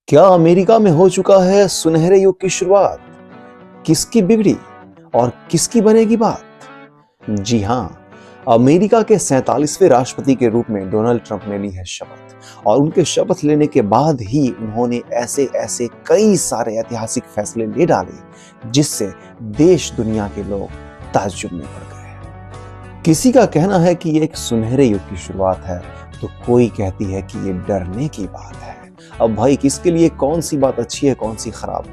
क्या अमेरिका में हो चुका है सुनहरे युग की शुरुआत? किसकी बिगड़ी और किसकी बनेगी बात? जी हां, अमेरिका के 47वें राष्ट्रपति के रूप में डोनाल्ड ट्रंप ने ली है शपथ और उनके शपथ लेने के बाद ही उन्होंने ऐसे ऐसे कई सारे ऐतिहासिक फैसले ले डाले जिससे देश दुनिया के लोग ताज्जुब में पड़ गए। किसी का कहना है कि ये एक सुनहरे युग की शुरुआत है, तो कोई कहती है कि ये डरने की बात है। अब भाई किसके लिए कौन सी बात अच्छी है, कौन सी खराब?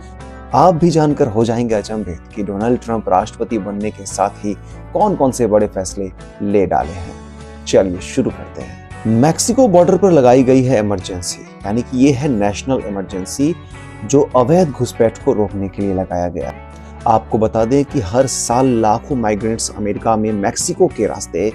आप भी जानकर हो जाएंगे अचंभित कि डोनाल्ड ट्रंप राष्ट्रपति बनने के साथ ही कौन कौन से बड़े फैसले ले डाले हैं। चलिए शुरू करते हैं। मैक्सिको बॉर्डर पर लगाई गई है इमरजेंसी, यानी कि ये है नेशनल इमरजेंसी जो अवैध घुसपैठ को रोकने के लिए लगाया गया। आपको बता दें कि हर साल लाखों माइग्रेंट्स अमेरिका में मैक्सिको के रास्ते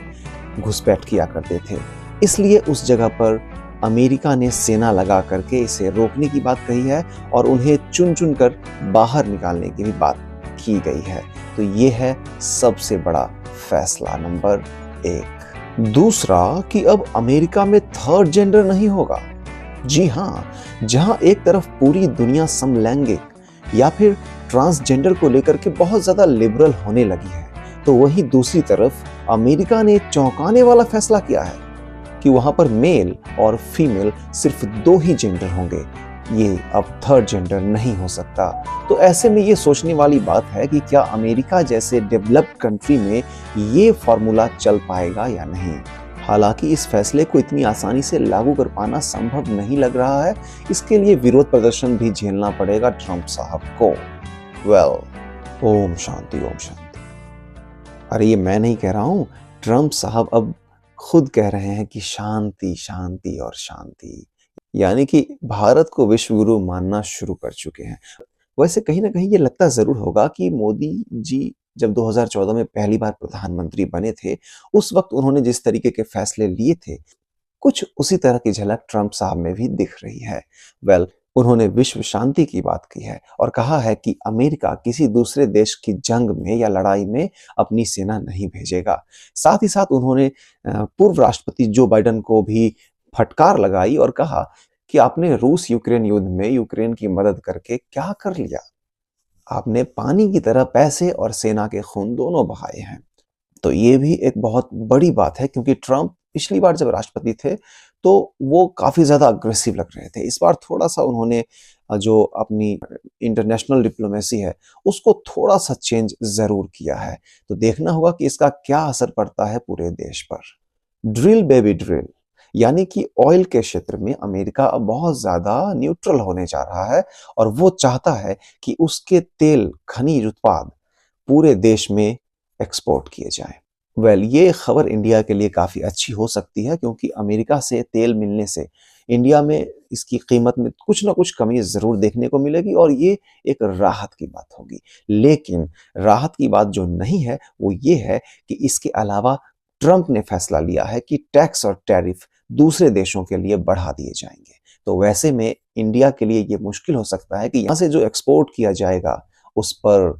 घुसपैठ किया करते थे, इसलिए उस जगह पर अमेरिका ने सेना लगा करके इसे रोकने की बात कही है और उन्हें चुन चुन कर बाहर निकालने की भी बात की गई है। तो ये है सबसे बड़ा फैसला नंबर 1। दूसरा कि अब अमेरिका में थर्ड जेंडर नहीं होगा। जी हाँ, जहां एक तरफ पूरी दुनिया समलैंगिक या फिर ट्रांसजेंडर को लेकर के बहुत ज्यादा लिबरल होने लगी है, तो वहीं दूसरी तरफ अमेरिका ने चौंकाने वाला फैसला किया है कि वहां पर मेल और फीमेल सिर्फ 2 ही जेंडर होंगे, ये अब थर्ड जेंडर नहीं हो सकता। तो ऐसे में ये सोचने वाली बात है कि क्या अमेरिका जैसे डेवलप्ड कंट्री में ये फॉर्मूला चल पाएगा या नहीं। हालांकि इस फैसले को इतनी आसानी से लागू कर पाना संभव नहीं लग रहा है, इसके लिए विरोध प्रदर्शन भी झेलना पड़ेगा ट्रंप साहब को। ओम शांति ओम शांति। अरे ये मैं नहीं कह रहा हूं, ट्रंप साहब अब खुद कह रहे हैं कि शांति शांति और शांति, यानी कि भारत को विश्व गुरु मानना शुरू कर चुके हैं। वैसे कहीं ना कहीं ये लगता जरूर होगा कि मोदी जी जब 2014 में पहली बार प्रधानमंत्री बने थे, उस वक्त उन्होंने जिस तरीके के फैसले लिए थे, कुछ उसी तरह की झलक ट्रंप साहब में भी दिख रही है। उन्होंने विश्व शांति की बात की है और कहा है कि अमेरिका किसी दूसरे देश की जंग में या लड़ाई में अपनी सेना नहीं भेजेगा। साथ ही साथ उन्होंने पूर्व राष्ट्रपति जो बाइडेन को भी फटकार लगाई और कहा कि आपने रूस यूक्रेन युद्ध में यूक्रेन की मदद करके क्या कर लिया? आपने पानी की तरह पैसे और सेना के खून दोनों बहाए हैं। तो ये भी एक बहुत बड़ी बात है, क्योंकि ट्रंप पिछली बार जब राष्ट्रपति थे तो वो काफी ज्यादा अग्रेसिव लग रहे थे। इस बार थोड़ा सा उन्होंने जो अपनी इंटरनेशनल डिप्लोमेसी है उसको थोड़ा सा चेंज जरूर किया है। तो देखना होगा कि इसका क्या असर पड़ता है पूरे देश पर। ड्रिल बेबी ड्रिल, यानी कि ऑयल के क्षेत्र में अमेरिका अब बहुत ज्यादा न्यूट्रल होने जा रहा है और वो चाहता है कि उसके तेल खनिज उत्पाद पूरे देश में एक्सपोर्ट किए जाएं। ये खबर इंडिया के लिए काफी अच्छी हो सकती है, क्योंकि अमेरिका से तेल मिलने से इंडिया में इसकी कीमत में कुछ ना कुछ कमी जरूर देखने को मिलेगी और ये एक राहत की बात होगी। लेकिन राहत की बात जो नहीं है वो ये है कि इसके अलावा ट्रंप ने फैसला लिया है कि टैक्स और टैरिफ दूसरे देशों के लिए बढ़ा दिए जाएंगे। तो वैसे में इंडिया के लिए ये मुश्किल हो सकता है कि यहां से जो एक्सपोर्ट किया जाएगा उस पर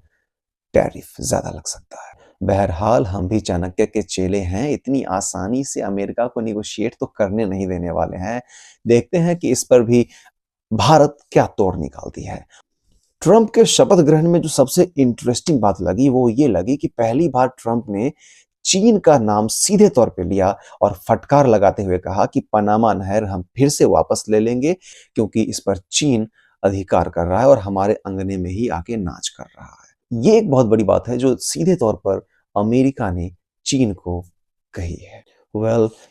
टैरिफ ज्यादा लग सकता है। बहरहाल हम भी चाणक्य के चेले हैं, इतनी आसानी से अमेरिका को निगोशिएट तो करने नहीं देने वाले हैं। देखते हैं कि इस पर भी भारत क्या तोड़ निकालती है। ट्रंप के शपथ ग्रहण में जो सबसे इंटरेस्टिंग बात लगी वो ये लगी कि पहली बार ट्रंप ने चीन का नाम सीधे तौर पे लिया और फटकार लगाते हुए कहा कि पनामा नहर हम फिर से वापस ले लेंगे, क्योंकि इस पर चीन अधिकार कर रहा है और हमारे अंगने में ही आके नाच कर रहा है। ये एक बहुत बड़ी बात है जो सीधे तौर पर अमेरिका ने चीन को कही है।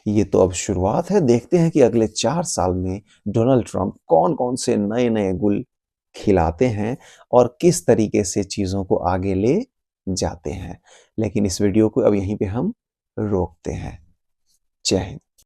ये तो अब शुरुआत है। देखते हैं कि अगले 4 साल में डोनाल्ड ट्रंप कौन कौन से नए नए गुल खिलाते हैं और किस तरीके से चीजों को आगे ले जाते हैं। लेकिन इस वीडियो को अब यहीं पे हम रोकते हैं। जय हिंद।